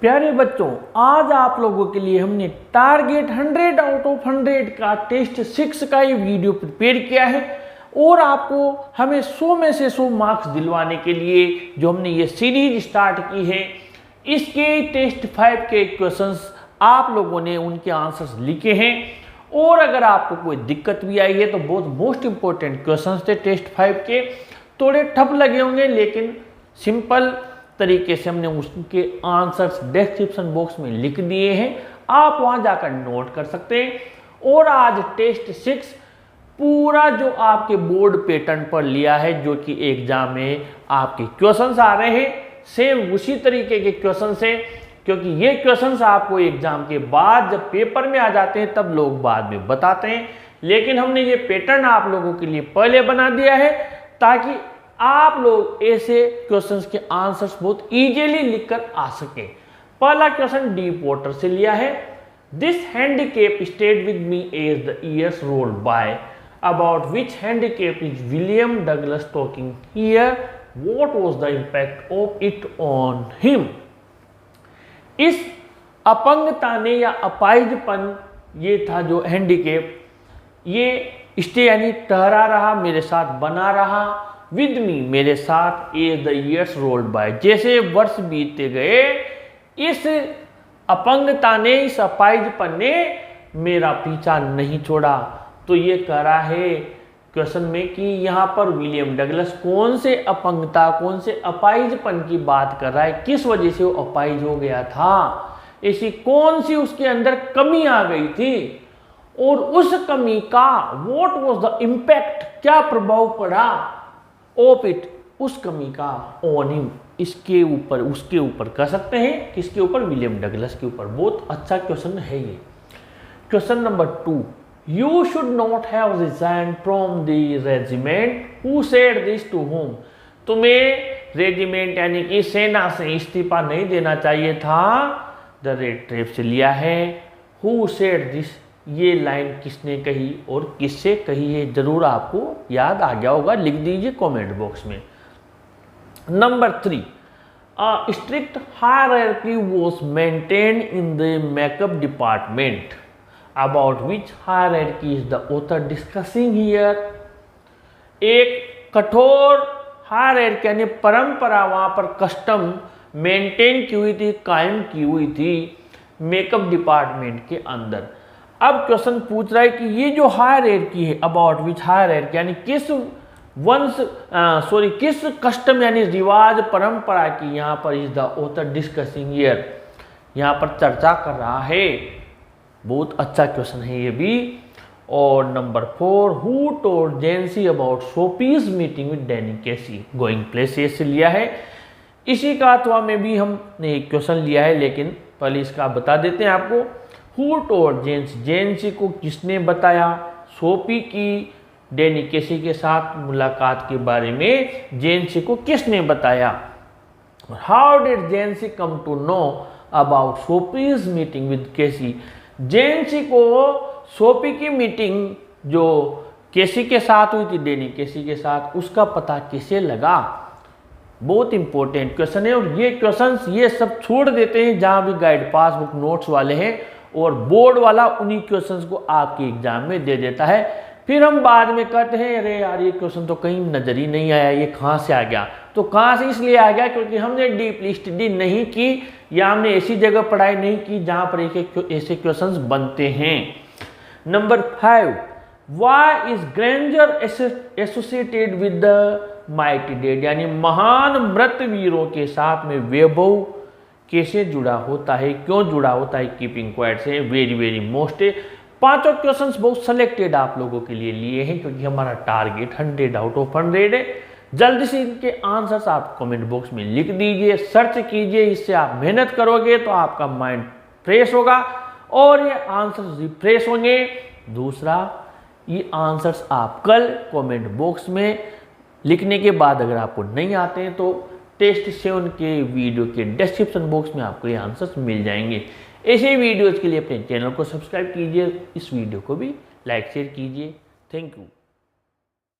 प्यारे बच्चों, आज आप लोगों के लिए हमने टारगेट 100 आउट ऑफ 100 का टेस्ट 6 का ये वीडियो प्रिपेयर किया है और आपको हमें 100 में से 100 मार्क्स दिलवाने के लिए जो हमने ये सीरीज स्टार्ट की है, इसके टेस्ट 5 के क्वेश्चंस आप लोगों ने उनके आंसर्स लिखे हैं। और अगर आपको कोई दिक्कत भी आई है तो बहुत मोस्ट इंपॉर्टेंट क्वेश्चंस थे टेस्ट 5 के, थोड़े टफ लगे होंगे लेकिन सिंपल तरीके से हमने उसके आंसर्स डिस्क्रिप्शन बॉक्स में लिख दिए हैं, आप वहां जाकर नोट कर सकते हैं। और आज टेस्ट 6 पूरा जो आपके बोर्ड पैटर्न पर लिया है, जो कि एग्जाम में आपके क्वेश्चंस आ रहे हैं, सेम उसी तरीके के क्वेश्चंस हैं, क्योंकि ये क्वेश्चंस आपको एग्जाम के बाद जब पेपर में आ जाते हैं तब लोग बाद में बताते हैं, लेकिन हमने ये पैटर्न आप लोगों के लिए पहले बना दिया है ताकि आप लोग ऐसे क्वेश्चंस के आंसर्स बहुत इजीली लिखकर आ सके। पहला क्वेश्चन डीप वाटर से लिया है। This handicap stayed with me as the years rolled by, about which handicap is William Douglas talking here, what was the impact of it on him. इस अपंगता ने या अपाहिजपन, ये था जो हैंडीकैप, ये स्टे यानी ठहरा रहा, मेरे साथ बना रहा, विद मी मेरे साथ, as the years rolled by जैसे वर्ष बीतते गए, इस अपंगता ने, इस अपाहिजपन ने मेरा पीछा नहीं छोड़ा। तो ये कह रहा है क्वेश्चन में कि यहाँ पर विलियम डगलस कौन से अपंगता, कौन से अपाहिजपन की बात कर रहा है, किस वजह से वो अपाहिज हो गया था, ऐसी कौन सी उसके अंदर कमी आ गई थी, और उस कमी का व्हाट वाज द इम्पैक्ट, क्या प्रभाव पड़ा, ऑफ इट, उस कमी का, ऑन हिम, इसके ऊपर, उसके ऊपर कह सकते हैं, किसके ऊपर, विलियम डगलस के ऊपर। बहुत अच्छा क्वेश्चन है ये। Question number 2, you should not have resigned from the regiment, who said this to whom. तुम्हें रेजिमेंट यानी कि सेना से इस्तीफा नहीं देना चाहिए था। द रेड ट्रेप से लिया है। हु सेड दिस, ये लाइन किसने कही और किससे कही है, जरूर आपको याद आ गया होगा, लिख दीजिए कमेंट बॉक्स में। Number 3, strict hierarchy was maintained in the makeup department, about which hierarchy is the author discussing here. एक कठोर हायरार्की यानी परंपरा, वहां पर कस्टम मेंटेन की हुई थी, कायम की हुई थी मेकअप डिपार्टमेंट के अंदर। अब क्वेश्चन पूछ रहा है कि ये जो हायरार्की है, अबाउट विच हायरार्की यानी किस किस कस्टम यानी रिवाज, परंपरा की यहाँ पर is the author discussing here, यहाँ पर चर्चा कर रहा है। बहुत अच्छा क्वेश्चन है ये भी। और number 4, who told Jansie about Sophie's meeting with Danny Casey, going places से लिया है। इसी का अथवा में भी हमने एक क्वेश्चन लिया है, लेकिन पहले इसका बता देते हैं आपको। हु टोल्ड जेंसी, जेंसी को किसने बताया, सोफी की डैनी कैसी के साथ मुलाकात के बारे में जेंसी को किसने बताया। How did Jansie come to know about Sophie's meeting with Casey, Jansie को सोफी की मीटिंग जो कैसी के साथ हुई थी, डैनी कैसी के साथ, उसका पता कैसे लगा। बहुत इंपॉर्टेंट क्वेश्चन है। और ये क्वेश्चंस ये सब छोड़ देते हैं जहां भी गाइड पासबुक नोट्स वाले हैं, और बोर्ड वाला उन्हीं क्वेश्चंस को आपके एग्जाम में दे देता है। फिर हम बाद में कहते हैं अरे यार ये क्वेश्चन तो कहीं नजर ही नहीं आया, ये कहाँ से आ गया। तो कहाँ से इसलिए आ गया क्योंकि हमने डीपली स्टडी नहीं की, या हमने ऐसी जगह पढ़ाई नहीं की जहाँ पर एक ऐसे क्वेश्चंस बनते हैं। Number 5, why is grander associated with the mighty dead, यानी महान मृत वीरों के साथ में वैभव कैसे जुड़ा होता है, क्यों जुड़ा होता है, कीपिंग क्वाइट से। वेरी वेरी मोस्ट है। पांचों क्वेश्चंस बहुत सिलेक्टेड आप लोगों के लिए लिए हैं, क्योंकि हमारा टारगेट 100 आउट ऑफ 100 है। जल्दी से इनके आंसर्स आप कमेंट बॉक्स में लिख दीजिए, सर्च कीजिए, इससे आप मेहनत करोगे तो आपका माइंड फ्रेश होगा और ये आंसर्स रिफ्रेश होंगे। दूसरा, ये आंसर्स आप कल कमेंट बॉक्स में लिखने के बाद अगर आपको नहीं आते हैं तो टेस्ट 7 के वीडियो के डिस्क्रिप्शन बॉक्स में आपको ये आंसर्स मिल जाएंगे। ऐसे ही वीडियोज़ के लिए अपने चैनल को सब्सक्राइब कीजिए, इस वीडियो को भी लाइक शेयर कीजिए। Thank you.